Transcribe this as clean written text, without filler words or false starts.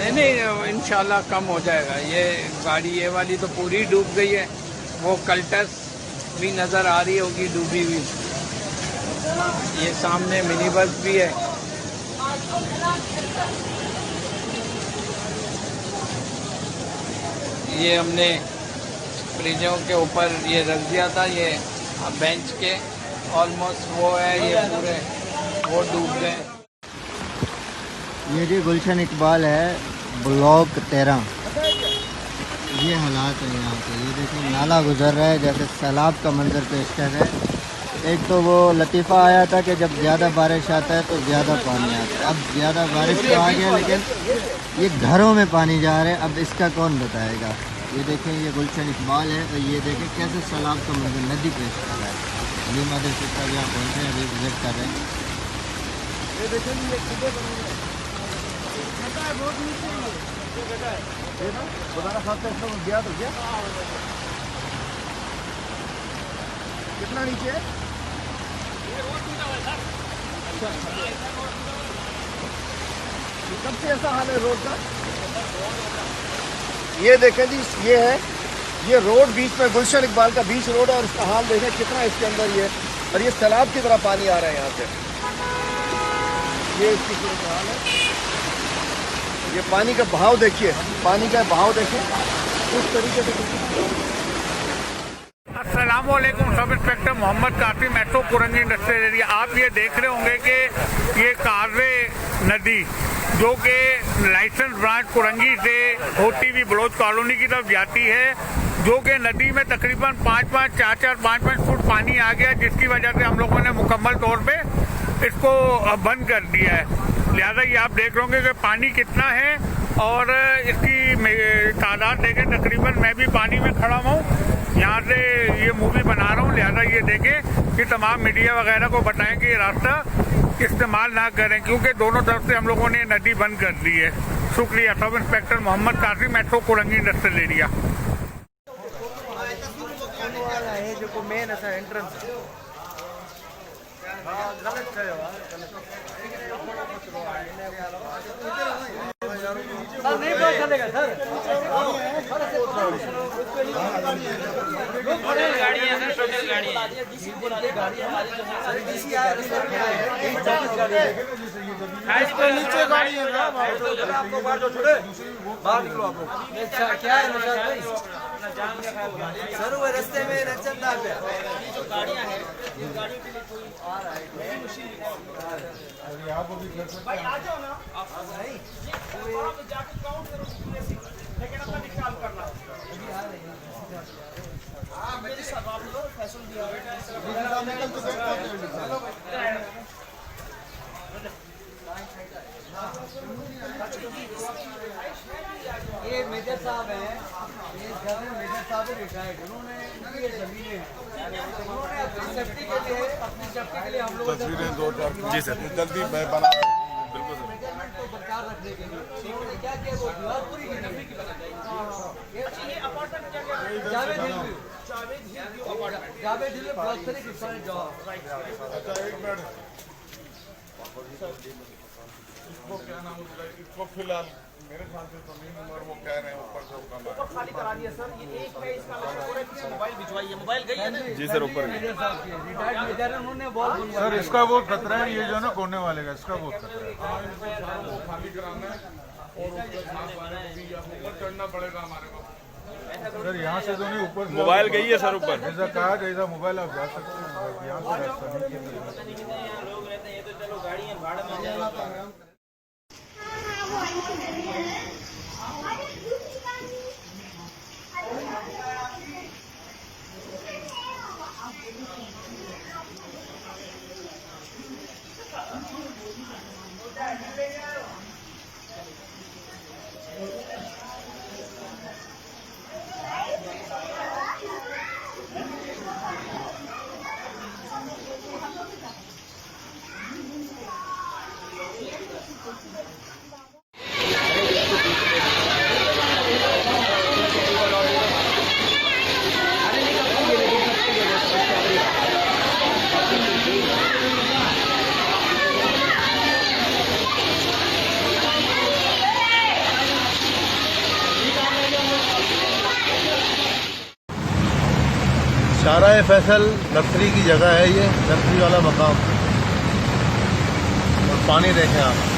नहीं, इंशाल्लाह कम हो जाएगा। ये गाड़ी ये वाली तो पूरी डूब गई है, वो कल्टस भी नज़र आ रही होगी डूबी हुई। ये सामने मिनी बस भी है। ये हमने फ्रिजों के ऊपर ये रख दिया था, ये बेंच के ऑलमोस्ट वो है, ये पूरे वो डूब गए। ये जी गुलशन इकबाल है, ब्लॉक 13। ये हालात है यहाँ पे। ये देखिए नाला गुजर रहा है, जैसे सैलाब का मंजर पेश कर रहा है। एक तो वो लतीफ़ा आया था कि जब ज़्यादा बारिश आता है तो ज़्यादा पानी आता है। अब ज़्यादा बारिश तो आ गया, लेकिन ये घरों में पानी जा रहा है। अब इसका कौन बताएगा। ये देखें, ये गुलशन इकबाल है, और ये देखें कैसे सैलाब का मंजर नदी पेश कर रहा है। ये मदरसे का यहाँ पहुँचे हैं, अभी विजिट कर रहे हैं। कितना नीचे है? कब से ऐसा हाल है रोड का? ये देखें जी, ये है ये रोड बीच में, गुलशन इकबाल का बीच रोड है, और इसका हाल देखें कितना इसके अंदर ये, और ये सैलाब की तरह पानी आ रहा है यहाँ से। ये इसकी सूरत हाल है। ये पानी का बहाव देखिए, पानी का बहाव देखिए उस तरीके से। अस्सलामुअलैकुम, sub inspector Mohammad Qasim, metro Korangi industrial area. आप ये देख रहे होंगे कि ये कारवे नदी जो कि लाइसेंस ब्रांच कुरंगी से होती हुई बलोच कॉलोनी की तरफ जाती है, जो कि नदी में तकरीबन 5-5 फुट पानी आ गया, जिसकी वजह से हम लोगों ने मुकम्मल तौर पे इसको बंद कर दिया है। लिहाजा ये आप देख रहे होंगे कि पानी कितना है, और इसकी तादाद देखें, तकरीबन मैं भी पानी में खड़ा हूँ, यहाँ से ये मूवी बना रहा हूँ। लिहाजा ये देखें कि तमाम मीडिया वगैरह को बताएं कि ये रास्ता इस्तेमाल ना करें, क्योंकि दोनों तरफ से हम लोगों ने नदी बंद कर दी है। शुक्रिया। Sub inspector Mohammad Qasim, metro Korangi industrial area. नहीं चलेगा सर, गाड़ी है सर, छोटी गाड़ी है। नीचे गाड़ी है, आपको बाहर जो छोड़े बाहर निकलो आप लोग। क्या है भाई सर, वो रास्ते में नचंदा पे जो गाड़ियां हैं, ये गाड़ियों के लिए कोई आ रहा है, कोई मशीन भाई आ जाओ ना आप। नहीं आप जाके काउंट करो, लेकिन अपना निकाल करना। हां मेरे साहब आप लोग फैसल दिया ये मेजर साहब हैं, ये जब मेजर साहब रिटायर्ड, उन्होंने ये जमीनें हैं, उन्होंने अपनी सेफ्टी के लिए हम लोग तस्वीरें 2-4 जी सर जल्दी मैं बना बिल्कुल सर। मेजरमेंट को बरकरार रखने के लिए उन्होंने क्या किया, वो दीवार पूरी ये अपार्टमेंट क्या क्या जावेद हिल प्लास्टिक डिफरेंट जॉब। अच्छा एक मिनट, इसको क्या नाम है, इसको फिलहाल मेरे ख्याल से तो नहीं उम्र वो कह रहे हैं ऊपर से ऊपर खाली करा दिया सर। ये एक में इसका मोबाइल भिजवाइए, मोबाइल गई है ना जी सर ऊपर रिटायर्ड मेजर है, उन्होंने बॉल सर इसका बहुत खतरा है, ये जो ना कोने वाले का इसका बहुत खतरा है। वो खाली कराना है और ऊपर चढ़ना पड़ेगा हमारे को सर। यहाँ से तो नहीं, ऊपर मोबाइल गई है सर ऊपर, जैसा कहा जैसा मोबाइल आप जा सकते हैं यहाँ से रास्ता लोग रहते हैं, तो चलो गाड़ी है भाड़ा में जाए। शाहराह फैसल नर्सरी की जगह है ये, नर्सरी वाला मकाम। और पानी देखें आप।